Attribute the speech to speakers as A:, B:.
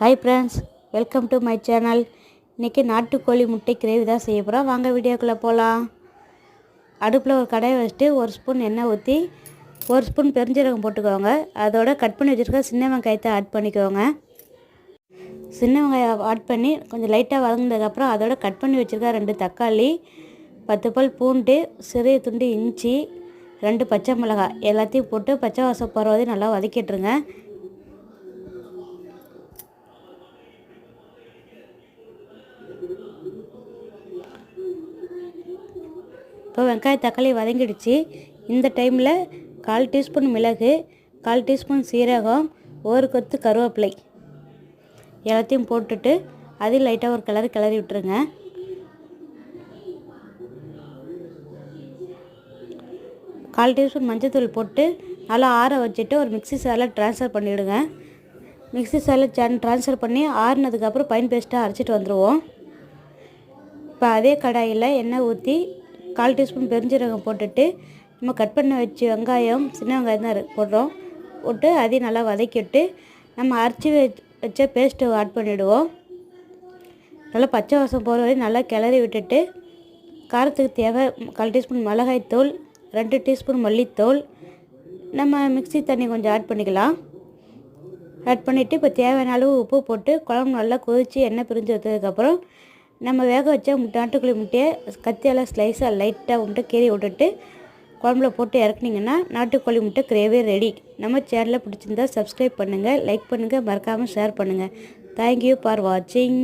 A: Hi friends, welcome to my channel. இன்றைக்கி நாட்டுக்கோழி முட்டை கிரேவி தான் செய்ய போகிறோம். வாங்க வீடியோக்குள்ளே போகலாம். அடுப்பில் ஒரு கடாயை வச்சுட்டு 1 ஸ்பூன் எண்ணெய் ஊற்றி 1 ஸ்பூன் பெருஞ்சீரகம் போட்டுக்கோங்க. அதோட கட் பண்ணி வச்சுருக்க சின்ன வெங்காயத்தை ஆட் பண்ணிக்கோங்க. சின்ன வெங்காயம் ஆட் பண்ணி கொஞ்சம் லைட்டாக வதங்கினதுக்கப்புறம் அதோட கட் பண்ணி வச்சுருக்க 2 தக்காளி, 10 பல் பூண்டு, சிறிய துண்டு இஞ்சி, 2 பச்சை மிளகாய் எல்லாத்தையும் போட்டு பச்சை வாசம் போகிற வரையும் நல்லா வதக்கிட்டுருங்க. இப்போ வெங்காய தக்காளி வதங்கிடுச்சு. இந்த டைமில் 1/4 டீஸ்பூன் மிளகு, 1/4 டீஸ்பூன் சீரகம், 1 கொத்து கருவேப்பிலை எல்லாத்தையும் போட்டுட்டு அதில் லைட்டாக ஒரு கிளறி விட்டுருங்க. கால் டீஸ்பூன் மஞ்சள்தூள் போட்டு நல்லா ஆற வச்சுட்டு ஒரு மிக்ஸி ஜாரில் ட்ரான்ஸ்ஃபர் பண்ணிவிடுங்க. மிக்ஸி ஜாரில் ட்ரான்ஸ்ஃபர் பண்ணி ஆறுனதுக்கப்புறம் பைன் பேஸ்ட்டாக அரைச்சிட்டு வந்துடுவோம். இப்போ அதே கடாயில் எண்ணெய் ஊற்றி 1/4 டீஸ்பூன் பெருஞ்சீரகம் போட்டுட்டு நம்ம கட் பண்ண வச்சு வெங்காயம், சின்ன வெங்காயம் தான் போட்டு அதையும் நல்லா வதக்கிட்டு நம்ம அரைச்சி வச்ச பேஸ்ட்டு ஆட் பண்ணிவிடுவோம். நல்லா பச்சை வாசம் போகிற வரையும் நல்லா கிளறி விட்டுட்டு காரத்துக்கு தேவை 1/4 டீஸ்பூன் மிளகாய்த்தூள், 2 டீஸ்பூன் மல்லித்தூள், நம்ம மிக்ஸி தண்ணி கொஞ்சம் ஆட் பண்ணிக்கலாம். ஆட் பண்ணிவிட்டு இப்போ தேவையான அளவு உப்பு போட்டு குழம்பு நல்லா கொதித்து எண்ணெய் பிரிஞ்சு வச்சதுக்கப்புறம் நம்ம வேக வச்ச நாட்டுக்கோழி முட்டையை கத்தியால் ஸ்லைஸாக லைட்டாக முட்டை கீறி விட்டுட்டு குழம்புல போட்டு இறக்குனிங்கன்னா நாட்டுக்கோழி முட்டை கிரேவி ரெடி. நம்ம சேனலை பிடிச்சிருந்தா சப்ஸ்கிரைப் பண்ணுங்கள், லைக் பண்ணுங்கள், மறக்காமல் ஷேர் பண்ணுங்கள். தேங்க்யூ ஃபார் வாட்சிங்.